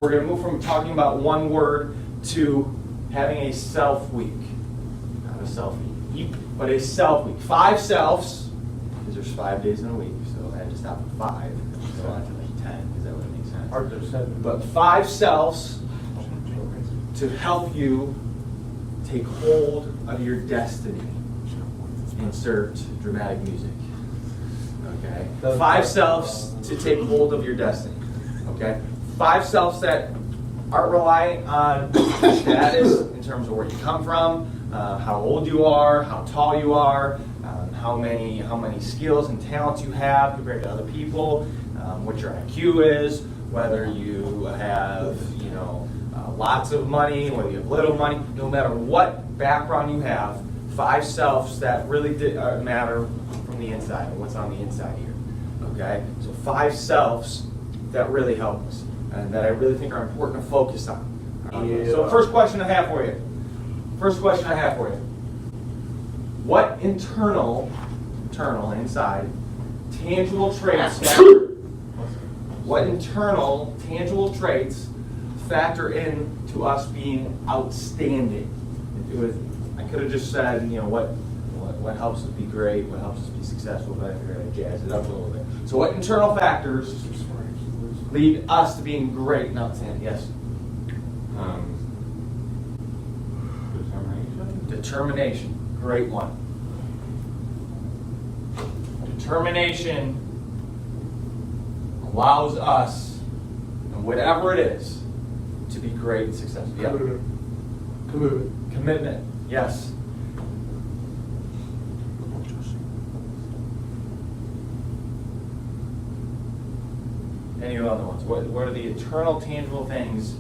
We're going to move from talking about one word to having a self week. Not a self-week, but a self week. 5 selves, because there's 5 days in a week, so I had to stop at 5. So I had to make 10, because that wouldn't make sense. Hard to say. But 5 selves to help you take hold of your destiny. Insert dramatic music. Okay? 5 selves to take hold of your destiny. Okay? 5 selves that aren't relying on status in terms of where you come from, how old you are, how tall you are, how many skills and talents you have compared to other people, what your IQ is, whether you have lots of money, whether you have little money, no matter what background you have. 5 selves that really matter from the inside and what's on the inside here. Okay, so 5 selves that really help us and that I really think are important to focus on. So first question I have for you. What internal inside tangible traits factor into us being outstanding? I could have just said, what helps us be great, what helps us be successful, but I figured I'd jazz it up a little bit. So what internal factors lead us to being great and outstanding? Yes? Determination. Great one. Determination allows us, and whatever it is, to be great and successful. Yeah. Commitment. Yes. Any other ones? What are the eternal, tangible things,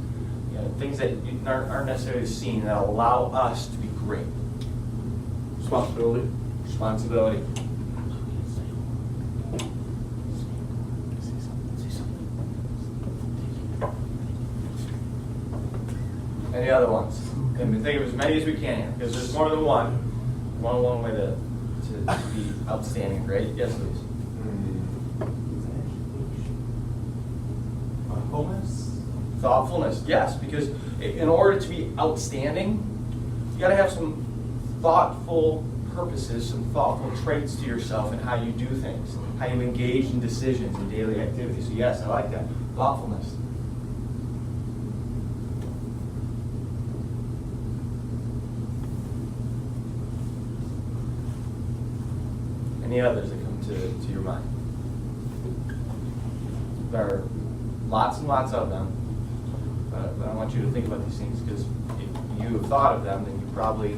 things that aren't necessarily seen that allow us to be great? Responsibility. Any other ones? And think of as many as we can here, because there's more than one. One way to be outstanding and great. Yes, please. Thoughtfulness, yes, because in order to be outstanding, you got to have some thoughtful purposes, some thoughtful traits to yourself and how you do things, how you engage in decisions and daily activities. So yes, I like that. Thoughtfulness. Any others that come to your mind? There are lots and lots of them, but I want you to think about these things, because if you have thought of them, then you probably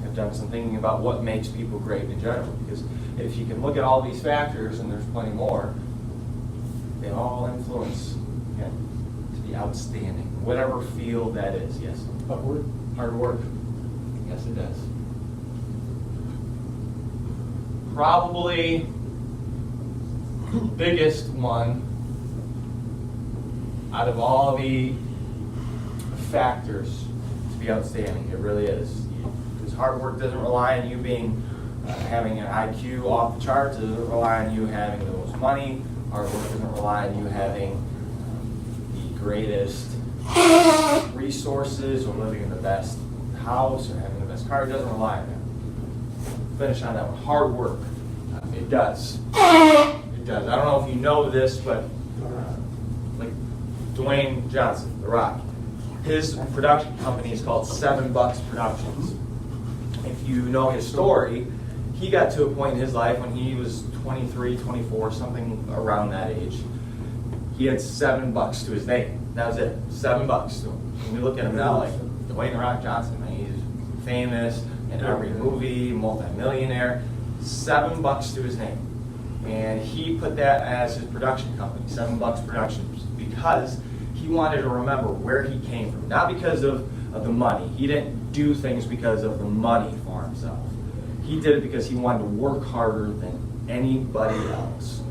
have done some thinking about what makes people great in general. Because if you can look at all these factors, and there's plenty more, they all influence to be outstanding, whatever field that is. Yes? Hard work. Yes, it does. Probably biggest one out of all the factors to be outstanding. It really is. Because hard work doesn't rely on you having an IQ off the charts. It doesn't rely on you having the most money. Hard work doesn't rely on you having the greatest resources or living in the best house or having the best car. It doesn't rely on that. Finish on that one. Hard work. It does. It does. I don't know if you know this, but like Dwayne Johnson, The Rock, his production company is called $7 Productions. If you know his story, he got to a point in his life when he was 23, 24, something around that age. He had $7 to his name. That was it. $7 to him. And we look at him now like Dwayne The Rock Johnson. Man, he's famous in every movie, multi-millionaire. $7 to his name. And he put that as his production company, $7 Productions, because he wanted to remember where he came from. Not because of the money. He didn't do things because of the money for himself. He did it because he wanted to work harder than anybody else.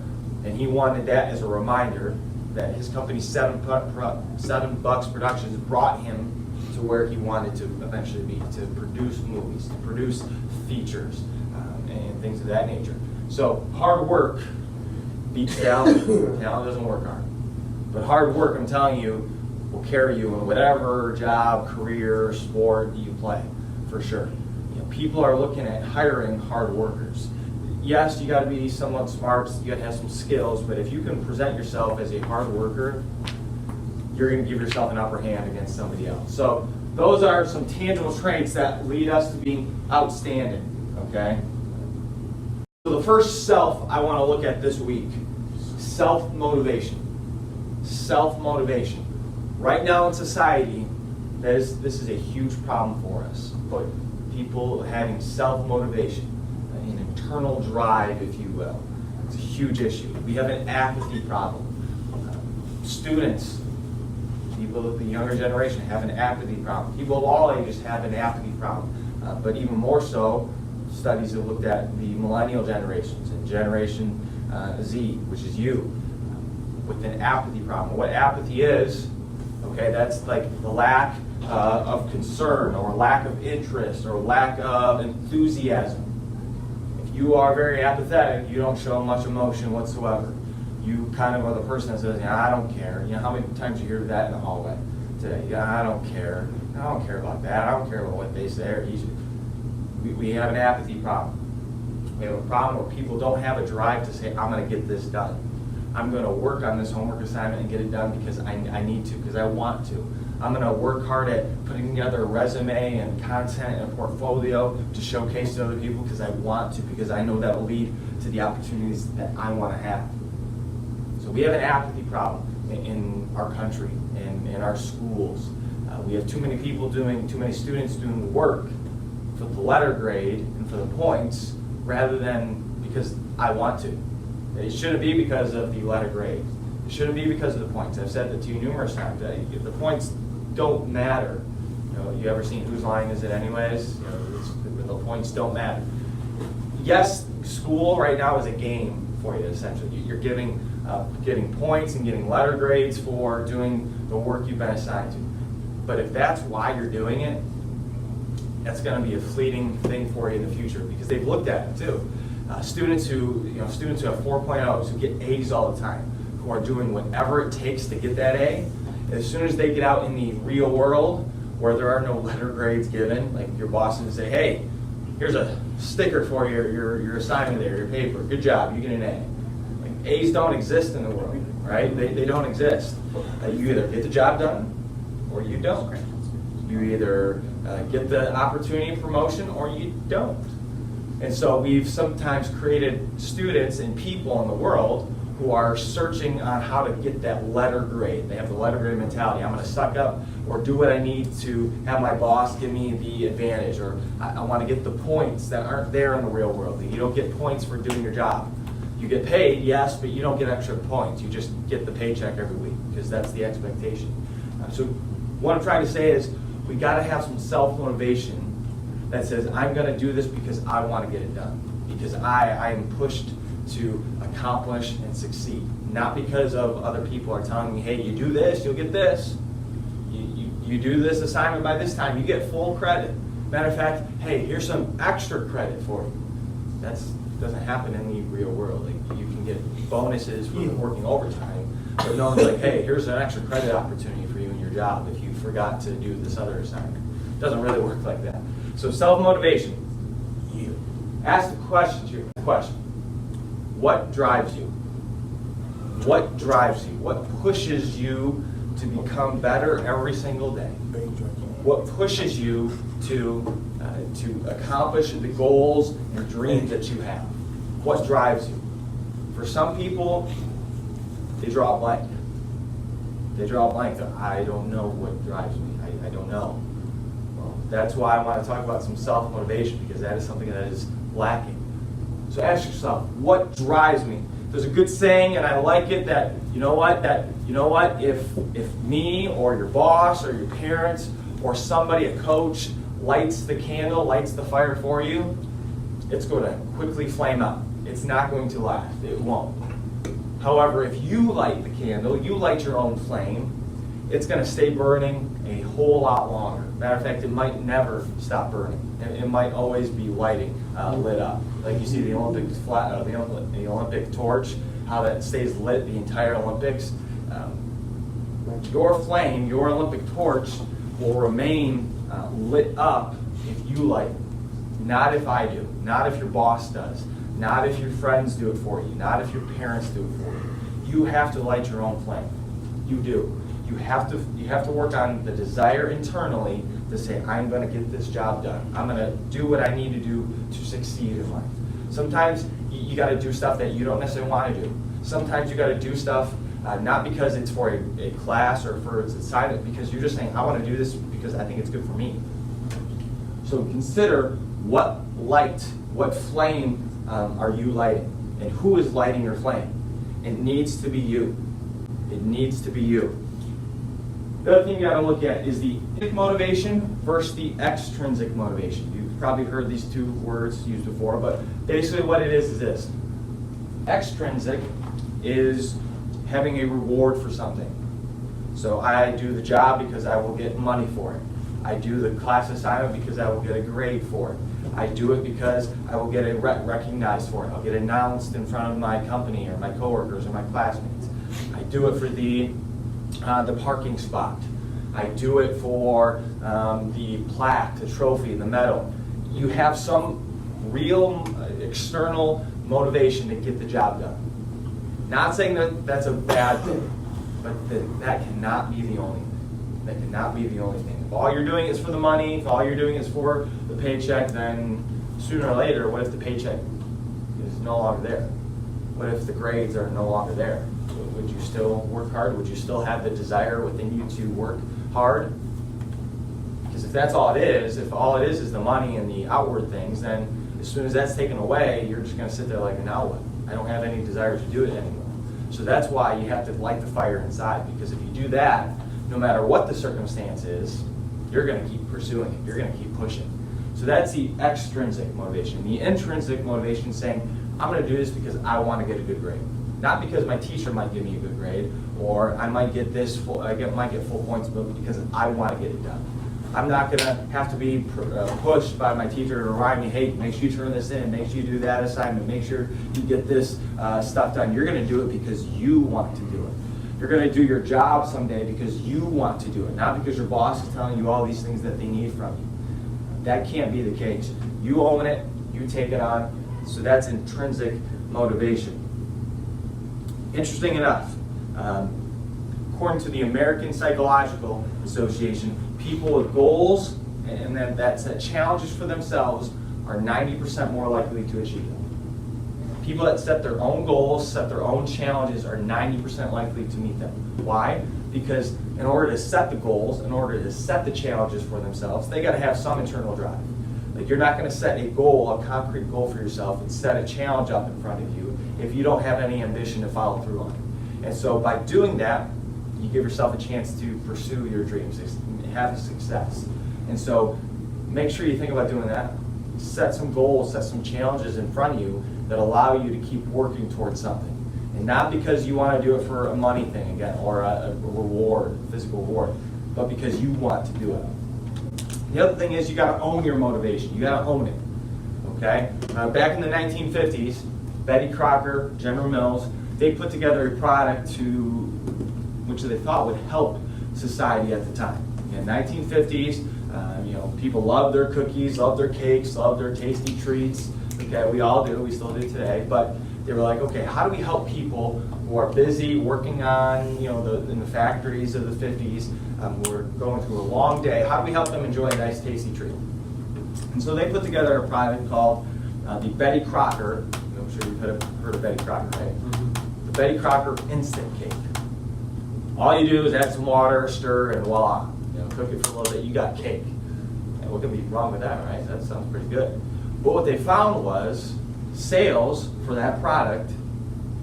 And he wanted that as a reminder that his company, $7 Productions, brought him to where he wanted to eventually be, to produce movies, to produce features, and things of that nature. So hard work beats talent. Talent doesn't work hard. But hard work, I'm telling you, will carry you in whatever job, career, sport you play, for sure. People are looking at hiring hard workers. Yes, you got to be somewhat smart, you got to have some skills, but if you can present yourself as a hard worker, you're going to give yourself an upper hand against somebody else. So those are some tangible traits that lead us to being outstanding, okay? So the first self I want to look at this week, self-motivation. Self-motivation. Right now in society, this is a huge problem for us. But people having self-motivation, an internal drive, if you will. It's a huge issue. We have an apathy problem. Students, people of the younger generation have an apathy problem. People of all ages have an apathy problem. But even more so, studies have looked at the millennial generations and Generation Z, which is you, with an apathy problem. What apathy is, okay, that's like the lack of concern or lack of interest or lack of enthusiasm. If you are very apathetic, you don't show much emotion whatsoever. You kind of are the person that says, yeah, I don't care. You know, how many times you hear that in the hallway today? Yeah, I don't care. I don't care about that. I don't care about what they say. Or we have an apathy problem. We have a problem where people don't have a drive to say, I'm going to get this done. I'm going to work on this homework assignment and get it done because I need to, because I want to. I'm going to work hard at putting together a resume and content and a portfolio to showcase to other people because I want to, because I know that will lead to the opportunities that I want to have. So we have an apathy problem in our country and in our schools. We have too many students doing work for the letter grade and for the points rather than because I want to. It shouldn't be because of the letter grade. It shouldn't be because of the points. I've said that to you numerous times. The points don't matter. You ever seen Whose Line Is It Anyways? The points don't matter. Yes, school right now is a game for you, essentially. You're getting points and getting letter grades for doing the work you've been assigned to. But if that's why you're doing it, that's going to be a fleeting thing for you in the future because they've looked at it too. Students who have 4.0s, who get A's all the time, who are doing whatever it takes to get that A, as soon as they get out in the real world where there are no letter grades given, like your boss is say, hey, here's a sticker for your assignment there, your paper, good job, you get an A. Like, A's don't exist in the world, right? They don't exist. You either get the job done or you don't. You either get the opportunity of promotion or you don't. And so we've sometimes created students and people in the world who are searching on how to get that letter grade. They have the letter grade mentality. I'm going to suck up or do what I need to have my boss give me the advantage, or I want to get the points that aren't there in the real world. You don't get points for doing your job. You get paid, yes, but you don't get extra points. You just get the paycheck every week because that's the expectation. So what I'm trying to say is we got to have some self-motivation that says, I'm going to do this because I want to get it done, because I am pushed to accomplish and succeed, not because of other people are telling me, hey, you do this, you'll get this. You do this assignment by this time, you get full credit. Matter of fact, hey, here's some extra credit for you. That doesn't happen in the real world. Like, you can get bonuses for working overtime, but no one's like, hey, here's an extra credit opportunity for you in your job if you forgot to do this other assignment. It doesn't really work like that. So self-motivation. You ask the questions here. Question. What drives you? What drives you? What pushes you to become better every single day? What pushes you to accomplish the goals and dreams that you have? What drives you? For some people, they draw a blank. They draw a blank. I don't know what drives me. I don't know. Well, that's why I want to talk about some self-motivation, because that is something that is lacking. So ask yourself, what drives me? There's a good saying, and I like it, that if me or your boss or your parents or somebody, a coach, lights the candle, lights the fire for you, it's going to quickly flame out. It's not going to last. It won't. However, if you light the candle, you light your own flame, it's going to stay burning a whole lot longer. Matter of fact, it might never stop burning. It might always be lighting, lit up. Like you see the Olympic torch, how that stays lit the entire Olympics. Your flame, your Olympic torch, will remain lit up if you light it. Not if I do, not if your boss does, not if your friends do it for you, not if your parents do it for you. You have to light your own flame. You do. You have to work on the desire internally to say, I'm going to get this job done. I'm going to do what I need to do to succeed in life. Sometimes you got to do stuff that you don't necessarily want to do. Sometimes you got to do stuff not because it's for a class or for its assignment, because you're just saying, I want to do this because I think it's good for me. So consider what light, what flame are you lighting? And who is lighting your flame? It needs to be you. It needs to be you. The other thing you got to look at is the intrinsic motivation versus the extrinsic motivation. You've probably heard these two words used before, but basically what it is this. Extrinsic is having a reward for something. So I do the job because I will get money for it. I do the class assignment because I will get a grade for it. I do it because I will get recognized for it. I'll get announced in front of my company or my coworkers or my classmates. I do it for the parking spot. I do it for the plaque, the trophy, the medal. You have some real external motivation to get the job done. Not saying that that's a bad thing, but that cannot be the only thing. That cannot be the only thing. If all you're doing is for the money, if all you're doing is for the paycheck, then sooner or later, what if the paycheck is no longer there? What if the grades are no longer there? Would you still work hard? Would you still have the desire within you to work hard? Because if that's all it is, if all it is the money and the outward things, then as soon as that's taken away, you're just going to sit there like, now what? I don't have any desire to do it anymore. So that's why you have to light the fire inside, because if you do that, no matter what the circumstance is, you're going to keep pursuing it. You're going to keep pushing. So that's the extrinsic motivation. The intrinsic motivation is saying, I'm going to do this because I want to get a good grade. Not because my teacher might give me a good grade, or I might get might get full points, but because I want to get it done. I'm not going to have to be pushed by my teacher to remind me, hey, make sure you turn this in, make sure you do that assignment, make sure you get this stuff done. You're going to do it because you want to do it. You're going to do your job someday because you want to do it, not because your boss is telling you all these things that they need from you. That can't be the case. You own it, you take it on, so that's intrinsic motivation. Interesting enough, according to the American Psychological Association, people with goals and that set challenges for themselves are 90% more likely to achieve them. People that set their own goals, set their own challenges, are 90% likely to meet them. Why? Because in order to set the goals, in order to set the challenges for themselves, they got to have some internal drive. Like, you're not going to set a goal, a concrete goal for yourself, and set a challenge up in front of you if you don't have any ambition to follow through on it. And so by doing that, you give yourself a chance to pursue your dreams, have success. And so make sure you think about doing that. Set some goals, set some challenges in front of you that allow you to keep working towards something. And not because you want to do it for a money thing again, or a reward, physical reward, but because you want to do it. The other thing is you got to own your motivation. You got to own it. Okay? Back in the 1950s, Betty Crocker, General Mills, they put together a product which they thought would help society at the time. In the 1950s, people loved their cookies, loved their cakes, loved their tasty treats. Okay, we all do, we still do today. But they were like, okay, how do we help people who are busy working on, in the factories of the 50s, who are going through a long day? How do we help them enjoy a nice, tasty treat? And so they put together a product called the Betty Crocker. I'm sure you've heard of Betty Crocker, right? Mm-hmm. The Betty Crocker Instant Cake. All you do is add some water, stir, and voila. Cook it for a little bit, you got cake. And what could be wrong with that, right? That sounds pretty good. But what they found was sales for that product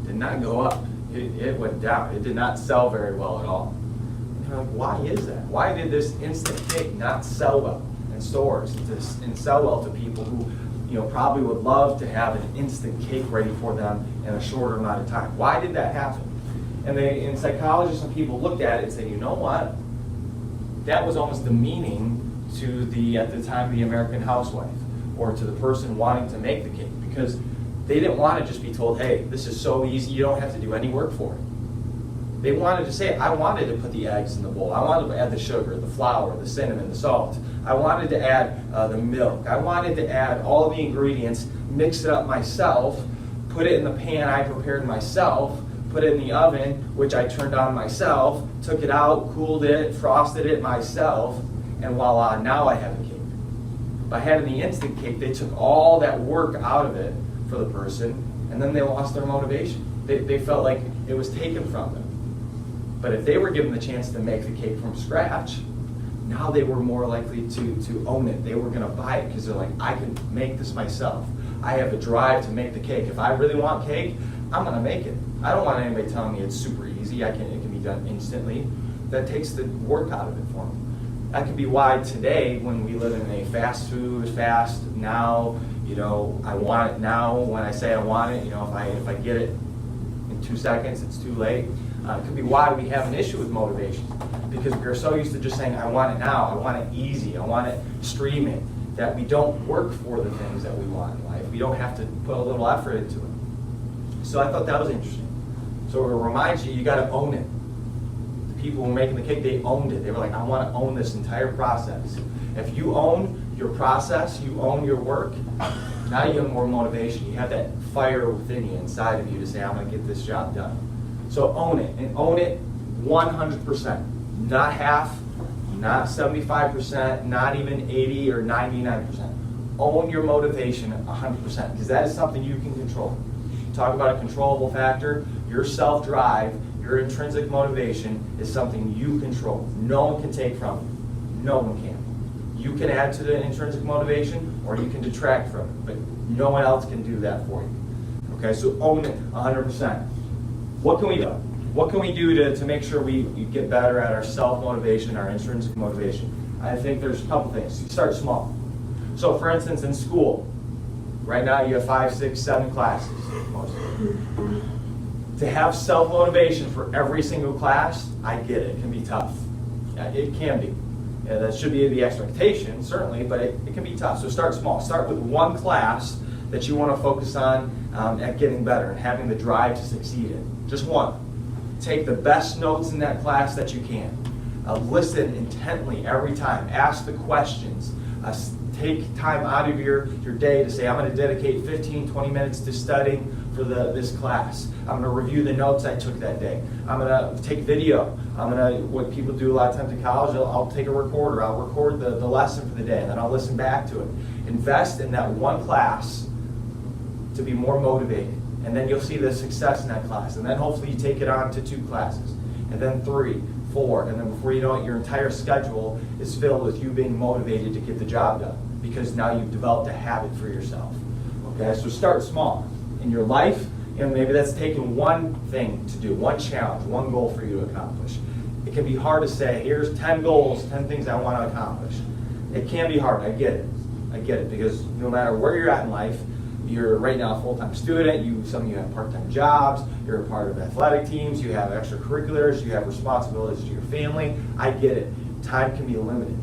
did not go up. It went down. It did not sell very well at all. And they're like, why is that? Why did this instant cake not sell well in stores and sell well to people who probably would love to have an instant cake ready for them in a shorter amount of time? Why did that happen? And psychologists and people looked at it and said, you know what? That was almost the meaning to at the time, the American housewife, or to the person wanting to make the cake, because they didn't want to just be told, hey, this is so easy, you don't have to do any work for it. They wanted to say, I wanted to put the eggs in the bowl. I wanted to add the sugar, the flour, the cinnamon, the salt. I wanted to add the milk. I wanted to add all the ingredients, mix it up myself, put it in the pan I prepared myself, put it in the oven, which I turned on myself, took it out, cooled it, frosted it myself, and voila, now I have a cake. By having the instant cake, they took all that work out of it for the person, and then they lost their motivation. They felt like it was taken from them. But if they were given the chance to make the cake from scratch, now they were more likely to own it. They were going to buy it because they're like, I can make this myself. I have a drive to make the cake. If I really want cake, I'm going to make it. I don't want anybody telling me it's super easy. It can be done instantly. That takes the work out of it for me. That could be why today, when we live in a fast now, I want it now. When I say I want it, if I get it in 2 seconds, it's too late. It could be why we have an issue with motivation, because we're so used to just saying, I want it now, I want it easy, I want it streaming, that we don't work for the things that we want in life. We don't have to put a little effort into it. So I thought that was interesting. So it reminds you, you got to own it. The people who were making the cake, they owned it. They were like, I want to own this entire process. If you own your process, you own your work, now you have more motivation. You have that fire within you, inside of you, to say, I'm going to get this job done. So own it, and own it 100%. Not half, not 75%, not even 80 or 99%. Own your motivation 100%, because that is something you can control. Talk about a controllable factor. Your self-drive, your intrinsic motivation is something you control. No one can take from you. No one can. You can add to the intrinsic motivation, or you can detract from it, but no one else can do that for you. Okay, so own it 100%. What can we do? What can we do to make sure we get better at our self-motivation, our intrinsic motivation? I think there's a couple things. You start small. So for instance, in school, right now you have 5, 6, 7 classes. To have self-motivation for every single class, I get it. It can be tough. Yeah, it can be. Yeah, that should be the expectation, certainly, but it can be tough. So start small. Start with one class that you want to focus on at getting better and having the drive to succeed in. Just one. Take the best notes in that class that you can. Listen intently every time. Ask the questions. Take time out of your day to say, I'm going to dedicate 15, 20 minutes to studying for this class. I'm going to review the notes I took that day. I'm going to take video. What people do a lot of times in college, I'll take a recorder. I'll record the lesson for the day, and then I'll listen back to it. Invest in that one class to be more motivated. And then you'll see the success in that class. And then hopefully you take it on to 2 classes. And then 3, 4. And then before you know it, your entire schedule is filled with you being motivated to get the job done. Because now you've developed a habit for yourself. Okay, so start small. In your life, maybe that's taking one thing to do, one challenge, one goal for you to accomplish. It can be hard to say, here's 10 goals, 10 things I want to accomplish. It can be hard, I get it, because no matter where you're at in life, you're right now a full-time student, some of you have part-time jobs, you're a part of athletic teams, you have extracurriculars, you have responsibilities to your family. I get it. Time can be limited.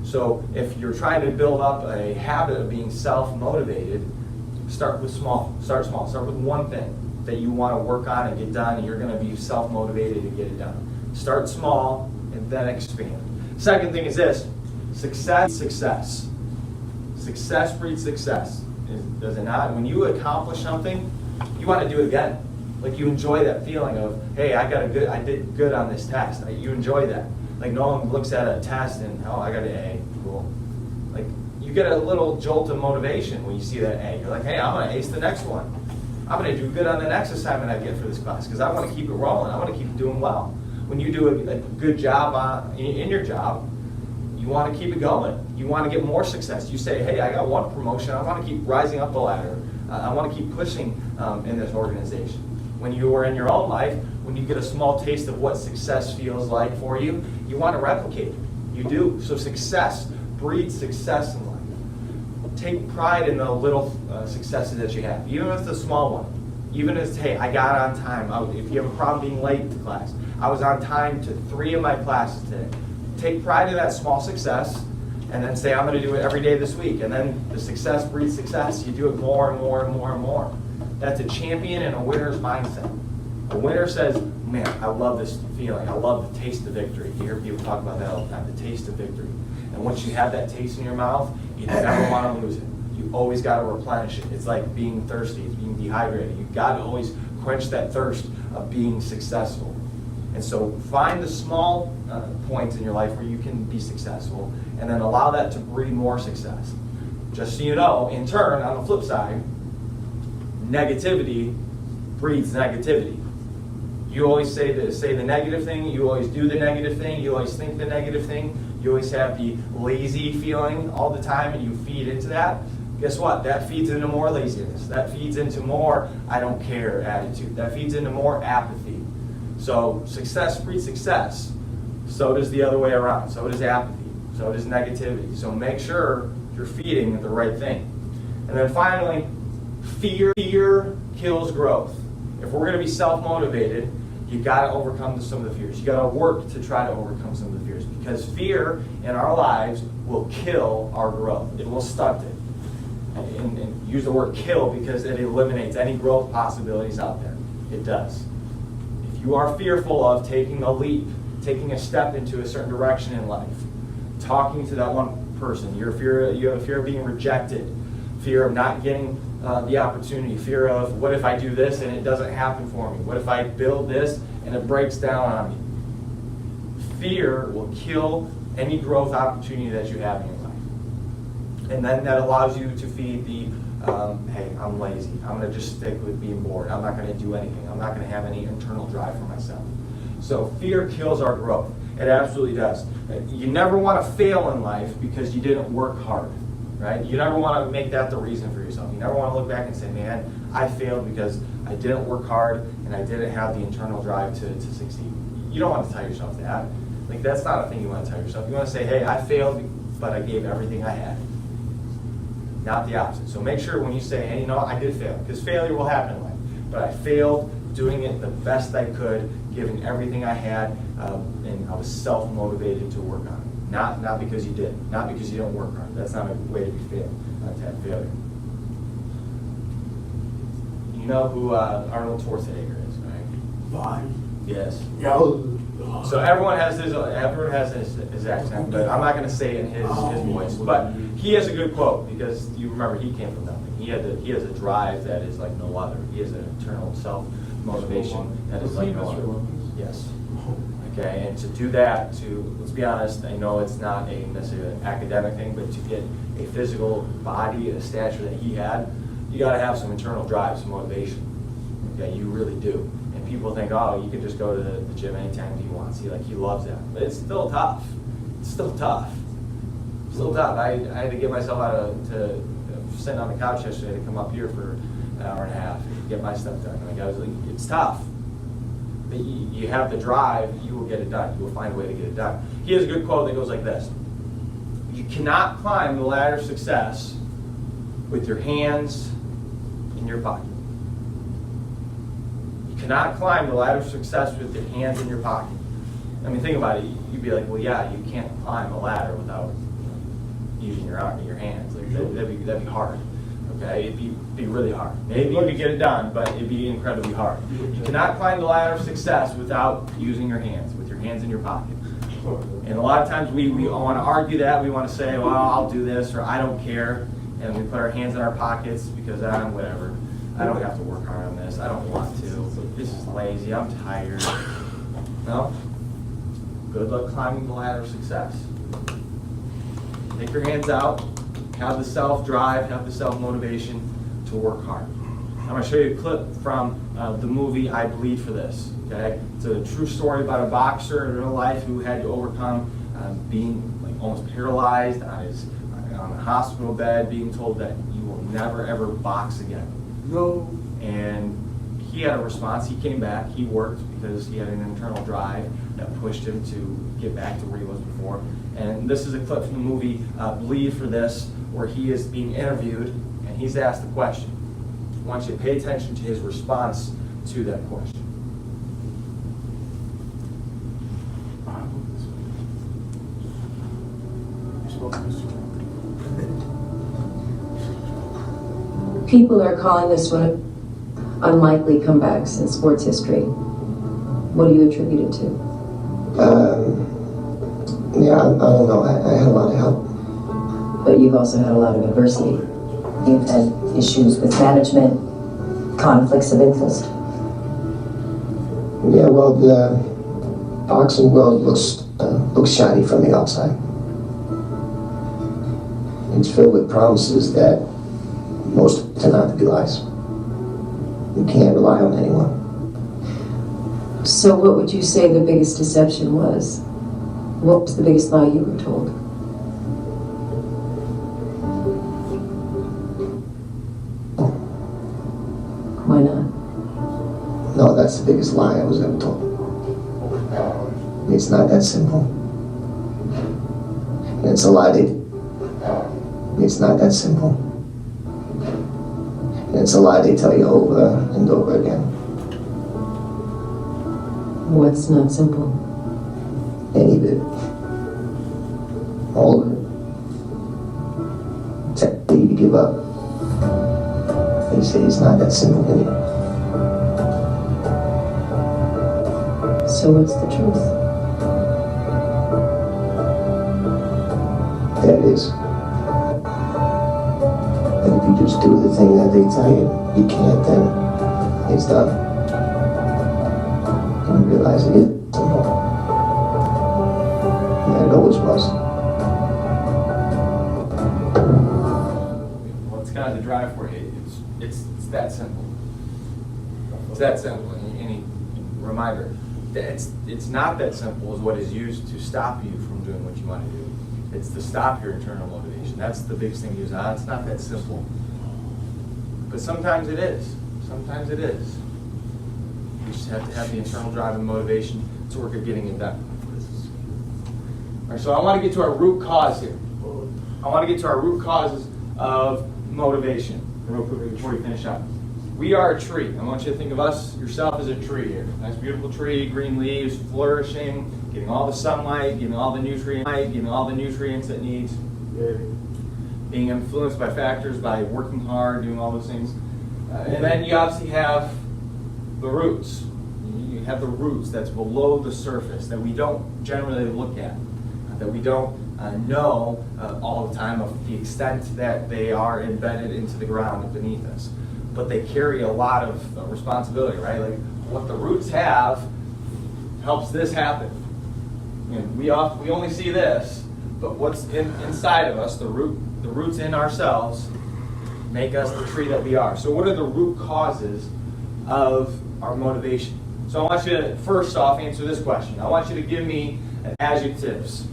So if you're trying to build up a habit of being self-motivated, start with small. Start small. Start with one thing that you want to work on and get done, and you're going to be self-motivated to get it done. Start small and then expand. Second thing is this: success. Success breeds success. Does it not? When you accomplish something, you want to do it again. Like, you enjoy that feeling of, hey, I did good on this test. You enjoy that. Like, no one looks at a test and, oh, I got an A. Cool. Like, you get a little jolt of motivation when you see that A. You're like, hey, I'm going to ace the next one. I'm going to do good on the next assignment I get for this class, because I want to keep it rolling. I want to keep doing well. When you do a good job in your job, you want to keep it going. You want to get more success. You say, hey, I got one promotion. I want to keep rising up the ladder. I want to keep pushing in this organization. When you are in your own life, when you get a small taste of what success feels like for you, you want to replicate it. You do. So success breeds success in life. Take pride in the little successes that you have, even if it's a small one. Even if it's, hey, I got on time. If you have a problem being late to class, I was on time to 3 of my classes today. Take pride in that small success, and then say, I'm going to do it every day this week. And then the success breeds success. You do it more and more and more and more. That's a champion and a winner's mindset. A winner says, man, I love this feeling. I love the taste of victory. You hear people talk about that all the time, the taste of victory. And once you have that taste in your mouth, you never want to lose it. You always got to replenish it. It's like being thirsty, it's being dehydrated. You've got to always quench that thirst of being successful. And so find the small points in your life where you can be successful, and then allow that to breed more success. Just so you know, in turn, on the flip side, negativity breeds negativity. You always say the negative thing, you always do the negative thing, you always think the negative thing, you always have the lazy feeling all the time, and you feed into that. Guess what? That feeds into more laziness. That feeds into more I don't care attitude. That feeds into more apathy. So success breeds success. So does the other way around. So does apathy. So does negativity. So make sure you're feeding the right thing. And then finally, fear kills growth. If we're going to be self-motivated, you got to overcome some of the fears. You got to work to try to overcome some of the fears, because fear in our lives will kill our growth. It will stunt it. And use the word kill because it eliminates any growth possibilities out there. It does. If you are fearful of taking a leap, taking a step into a certain direction in life, talking to that one person, you have a fear of being rejected, fear of not getting the opportunity, fear of what if I do this and it doesn't happen for me? What if I build this and it breaks down on me? Fear will kill any growth opportunity that you have in your life. And then that allows you to feed the, hey, I'm lazy. I'm going to just stick with being bored. I'm not going to do anything. I'm not going to have any internal drive for myself. So fear kills our growth. It absolutely does. You never want to fail in life because you didn't work hard, right? You never want to make that the reason for yourself. You never want to look back and say, man, I failed because I didn't work hard and I didn't have the internal drive to succeed. You don't want to tell yourself that. Like, that's not a thing you want to tell yourself. You want to say, hey, I failed, but I gave everything I had. Not the opposite. So make sure when you say, hey, you know, I did fail, because failure will happen in life. But I failed doing it the best I could, giving everything I had, and I was self-motivated to work on it. Not because you did, not because you don't work hard. That's not a way to be not to have failure. You know who Arnold Schwarzenegger is, right? Fine. Yes. Yeah. So everyone has his accent, but I'm not going to say it in his voice. But he has a good quote, because you remember he came from nothing. He has a drive that is like no other. He has an internal self-motivation that is like no other. Yes. Okay, and to do that, let's be honest, I know it's not necessarily an academic thing, but to get a physical body, a stature that he had, you got to have some internal drive, some motivation. Okay, you really do. And people think, oh, you can just go to the gym anytime you want. See, like, he loves that. But it's still tough. It's still tough. It's still tough. I had to get myself out to sitting on the couch yesterday to come up here for an hour and a half to get my stuff done. Like, I was like, it's tough. But you have the drive, you will get it done. You will find a way to get it done. He has a good quote that goes like this: you cannot climb the ladder of success with your hands in your pocket. You cannot climb the ladder of success with your hands in your pocket. I mean, think about it. You'd be like, well, yeah, you can't climb a ladder without using your hands. Like, that'd be hard. Okay, it'd be really hard. Maybe you could get it done, but it'd be incredibly hard. You cannot climb the ladder of success without using your hands, with your hands in your pocket. And a lot of times we want to argue that. We want to say, well, I'll do this, or I don't care. And we put our hands in our pockets because I'm whatever. I don't have to work hard on this. I don't want to. This is lazy. I'm tired. No? Good luck climbing the ladder of success. Take your hands out. Have the self-drive, have the self-motivation to work hard. I'm going to show you a clip from the movie I Bleed for This. Okay, it's a true story about a boxer in real life who had to overcome being like almost paralyzed on a hospital bed, being told that you will never ever box again. No. And he had a response. He came back. He worked because he had an internal drive that pushed him to get back to where he was before. And this is a clip from the movie Bleed for This, where he is being interviewed and he's asked the question. I want you to pay attention to his response to that question. People are calling this one unlikely comebacks in sports history. What do you attribute it to? Yeah, I don't know. I had a lot of help. But you've also had a lot of adversity. You've had issues with management, conflicts of interest. Yeah, well, the boxing world looks shiny from the outside. It's filled with promises that most turn out to be lies. You can't rely on anyone. So what would you say the biggest deception was? What was the biggest lie you were told? Why not? No, that's the biggest lie I was ever told. It's not that simple. It's a lie. It's not that simple. It's a lie they tell you over and over again. What's not simple? Any of it. All of it. Tell you to give up. They say it's not that simple anymore. So what's the truth? That is. And if you just do the thing that they tell you, you can't, then it's done. And you realize it is simple. And it always was. What's kind of the drive for you? It's that simple. It's that simple. Any reminder, it's not that simple as what is used to stop you from doing what you want to do. It's to stop your internal motivation. That's the biggest thing used. It's not that simple. But sometimes it is. Sometimes it is. You just have to have the internal drive and motivation to work at getting it done. All right, so I want to get to our root cause here. I want to get to our root causes of motivation. Real quick before we finish up. We are a tree. I want you to think of yourself as a tree here. Nice beautiful tree, green leaves, flourishing, getting all the sunlight, getting all the nutrients it needs. Being influenced by factors, by working hard, doing all those things. And then you obviously have the roots. You have the roots that's below the surface that we don't generally look at, that we don't know all the time of the extent that they are embedded into the ground beneath us. But they carry a lot of responsibility, right? Like what the roots have helps this happen. You know, we only see this, but what's inside of us, the roots in ourselves, make us the tree that we are. So what are the root causes of our motivation? So I want you to first off answer this question. I want you to give me adjectives.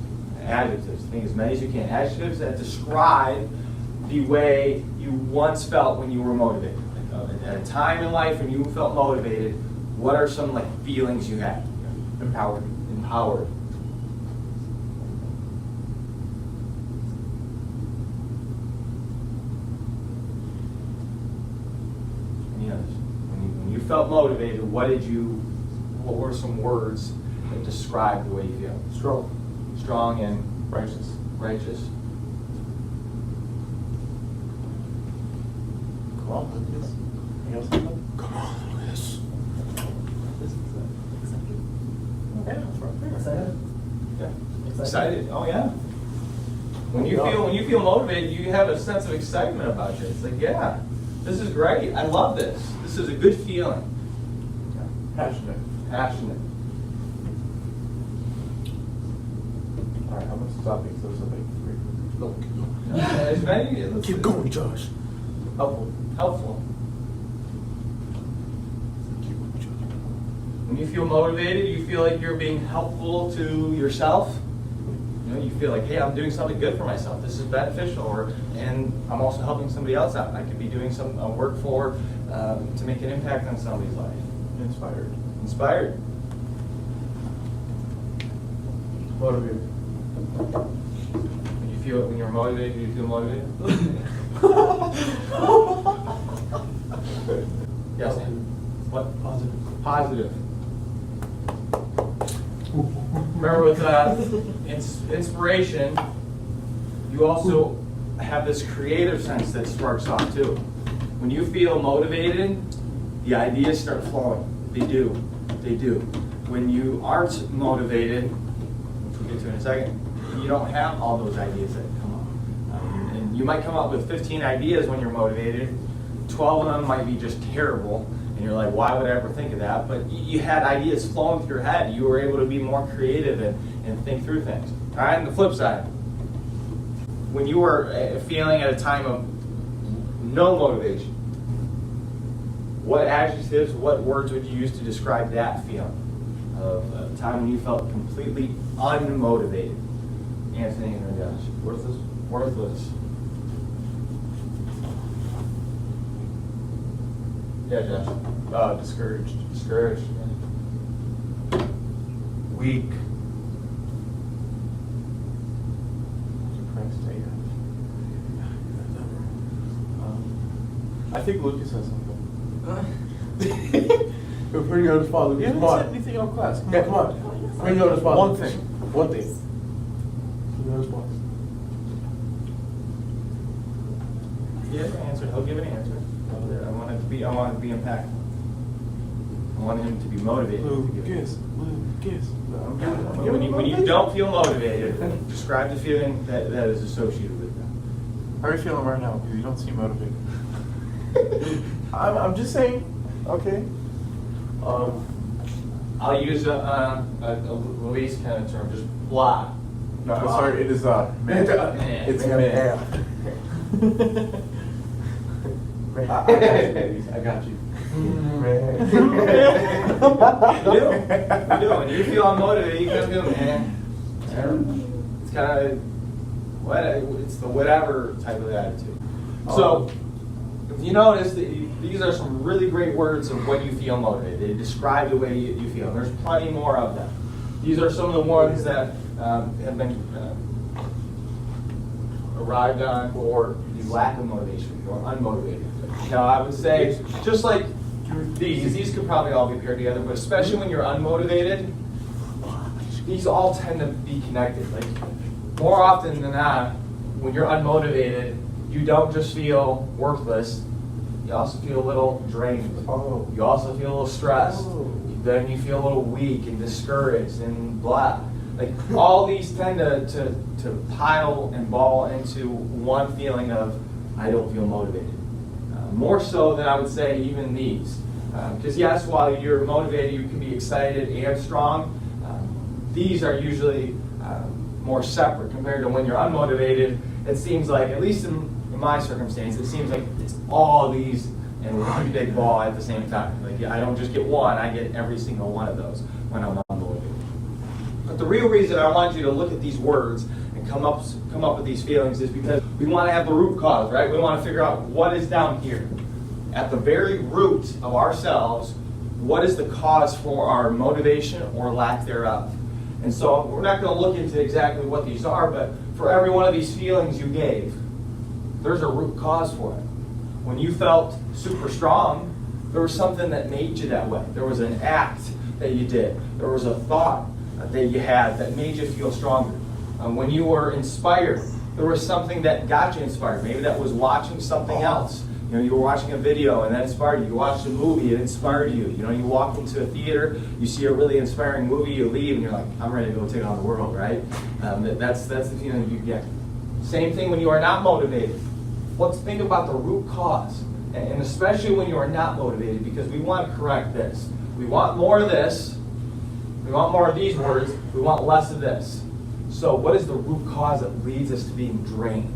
Think as many as you can. Adjectives that describe the way you once felt when you were motivated. At a time in life when you felt motivated, what are some feelings you had? Empowered. Any others? When you felt motivated, what were some words that describe the way you feel? Strong and righteous. Come on, Liz. Excited. Oh yeah. When you feel motivated, you have a sense of excitement about it. It's like, yeah, this is great. I love this. This is a good feeling. Passionate. All right, how much topics? Those are like three. No, As many. Let's keep see. going, Josh. Helpful. When you feel motivated, you feel like you're being helpful to yourself. You feel like, hey, I'm doing something good for myself. This is beneficial, and I'm also helping somebody else out. I could be doing some work to make an impact on somebody's life. Inspired. Motivated. When you're motivated, you feel motivated? Yes. What? Positive. Remember with inspiration, you also have this creative sense that sparks off too. When you feel motivated, the ideas start flowing. They do. They do. When you aren't motivated, which we'll get to in a second, you don't have all those ideas that come up. And you might come up with 15 ideas when you're motivated. 12 of them might be just terrible, and you're like, why would I ever think of that? But you had ideas flowing through your head. You were able to be more creative and think through things. All right, and the flip side, when you were feeling at a time of no motivation, what adjectives, what words would you use to describe that feeling of a time when you felt completely unmotivated? Anthony and Josh. Worthless. Worthless. Yeah, Josh. Discouraged. Discouraged. Weak. Depressed. I think Lucas has something. We're putting you on the spot, Lucas. You Come haven't on. said anything on class. Yeah, come on. Bring you on the spot. One thing. One thing. Put you on the spot. He has an answer. He'll give an answer. I want it to be impactful. I want him to be motivated. to give it. Lucas. When you don't feel motivated, describe the feeling that is associated with that. How are you feeling right now? Because you don't seem motivated. I'm just saying. Okay. I'll use a Luis kind of term, just blah. No, sorry. It is man. It's man. I got you. You do. When you feel unmotivated, you kind of feel, man. It's kind of, it's the whatever type of attitude. So, if you notice, these are some really great words of when you feel motivated. They describe the way you feel. And there's plenty more of them. These are some of the ones that have been arrived on for the lack of motivation or unmotivated. Now, I would say, just like these could probably all be paired together, but especially when you're unmotivated, these all tend to be connected. Like, more often than not, when you're unmotivated, you don't just feel worthless, you also feel a little drained. You also feel a little stressed. Then you feel a little weak and discouraged and blah. Like, all these tend to pile and ball into one feeling of, I don't feel motivated. More so than I would say even these. Because yes, while you're motivated, you can be excited and strong. These are usually more separate compared to when you're unmotivated. It seems like, at least in my circumstance, it seems like it's all these in one big ball at the same time. Like, I don't just get one, I get every single one of those when I'm unmotivated. But the real reason I want you to look at these words and come up with these feelings is because we want to have the root cause, right? We want to figure out what is down here. At the very root of ourselves, what is the cause for our motivation or lack thereof? And so we're not going to look into exactly what these are, but for every one of these feelings you gave, there's a root cause for it. When you felt super strong, there was something that made you that way. There was an act that you did. There was a thought that you had that made you feel stronger. When you were inspired, there was something that got you inspired. Maybe that was watching something else. You know, you were watching a video and that inspired you. You watched a movie, it inspired you. You know, you walk into a theater, you see a really inspiring movie, you leave and you're like, I'm ready to go take on the world, right? That's the feeling you get. Same thing when you are not motivated. Let's think about the root cause. And especially when you are not motivated, because we want to correct this. We want more of this. We want more of these words. We want less of this. So what is the root cause that leads us to being drained?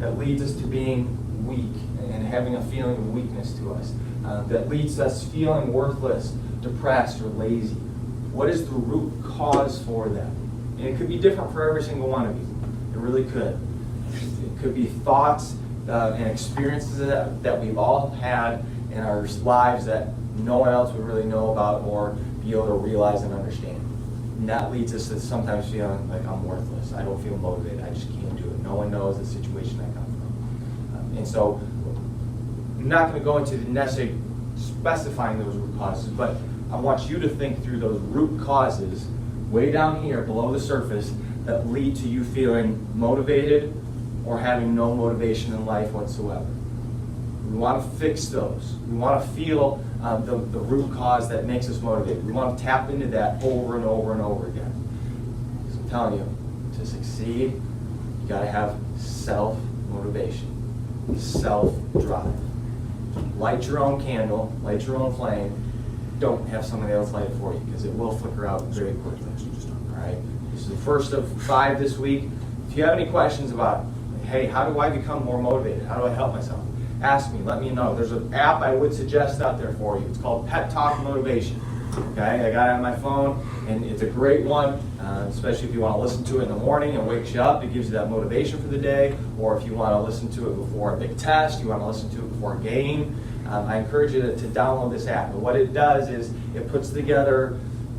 That leads us to being weak and having a feeling of weakness to us? That leads us feeling worthless, depressed, or lazy? What is the root cause for that? And it could be different for every single one of you. It really could. It could be thoughts and experiences that we've all had in our lives that no one else would really know about or be able to realize and understand. And that leads us to sometimes feeling like I'm worthless. I don't feel motivated. I just can't do it. No one knows the situation I come from. And so I'm not going to go into necessarily specifying those root causes, but I want you to think through those root causes way down here below the surface that lead to you feeling motivated or having no motivation in life whatsoever. We want to fix those. We want to feel the root cause that makes us motivated. We want to tap into that over and over and over again. Because I'm telling you, to succeed, you got to have self-motivation, self-drive. Light your own candle, light your own flame. Don't have somebody else light it for you, because it will flicker out very quickly. All right? This is the first of 5 this week. If you have any questions about, hey, how do I become more motivated? How do I help myself? Ask me, let me know. There's an app I would suggest out there for you. It's called Pet Talk Motivation. Okay, I got it on my phone, and it's a great one, especially if you want to listen to it in the morning. It wakes you up. It gives you that motivation for the day. Or if you want to listen to it before a big test, you want to listen to it before a game, I encourage you to download this app. And what it does is it puts together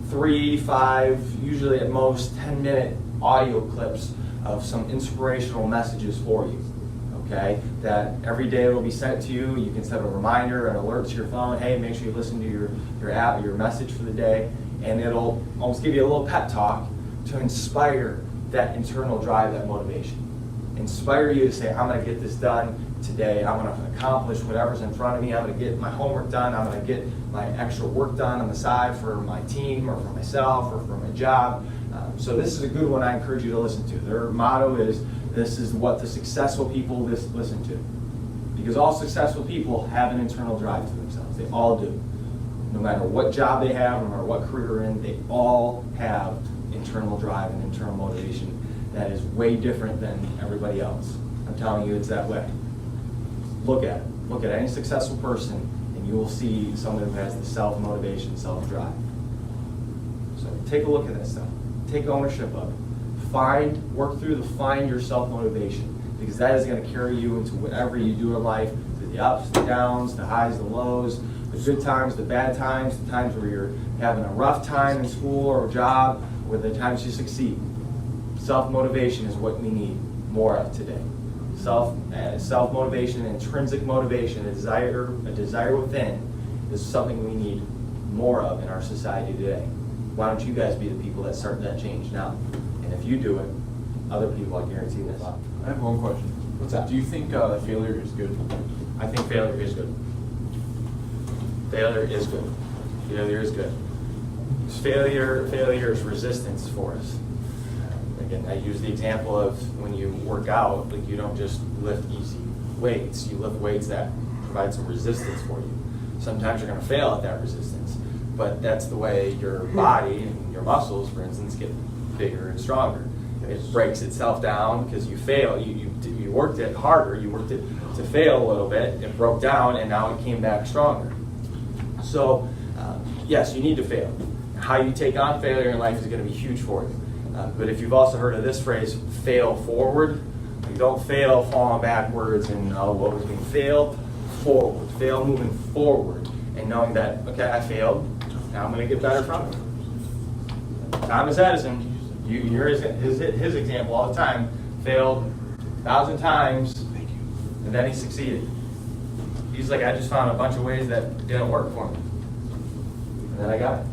3, 5, usually at most 10-minute audio clips of some inspirational messages for you. Okay, that every day it'll be sent to you. You can set a reminder, an alert to your phone. Hey, make sure you listen to your app, your message for the day, and it'll almost give you a little pep talk to inspire that internal drive, that motivation. Inspire you to say, I'm going to get this done today. I'm going to accomplish whatever's in front of me. I'm going to get my homework done. I'm going to get my extra work done on the side for my team or for myself or for my job. So this is a good one I encourage you to listen to. Their motto is, this is what the successful people listen to. Because all successful people have an internal drive to themselves. They all do. No matter what job they have, no matter what career they're in, they all have internal drive and internal motivation that is way different than everybody else. I'm telling you, it's that way. Look at it. Look at any successful person, and you will see someone who has the self-motivation, self-drive. So take a look at that stuff. Take ownership of it. Work through find your self-motivation, because that is going to carry you into whatever you do in life, through the ups, the downs, the highs, the lows, the good times, the bad times, the times where you're having a rough time in school or a job, or the times you succeed. Self-motivation is what we need more of today. Self-motivation, intrinsic motivation, a desire within, is something we need more of in our society today. Why don't you guys be the people that start that change now? And if you do it, other people, I guarantee this. I have one question. What's that? Do you think failure is good? I think failure is good. Failure is good. Failure is good. Failure is resistance for us. Again, I use the example of when you work out, like you don't just lift easy weights. You lift weights that provide some resistance for you. Sometimes you're going to fail at that resistance, but that's the way your body and your muscles, for instance, get bigger and stronger. It breaks itself down because you fail. You worked it harder. You worked it to fail a little bit. It broke down, and now it came back stronger. So, yes, you need to fail. How you take on failure in life is going to be huge for you. But if you've also heard of this phrase, fail forward, you don't fail falling backwards and what was being fail forward. Fail moving forward and knowing that, okay, I failed, now I'm going to get better from it. Thomas Edison, you hear his example all the time, failed 1,000 times, and then he succeeded. He's like, I just found a bunch of ways that didn't work for me. And then I got it.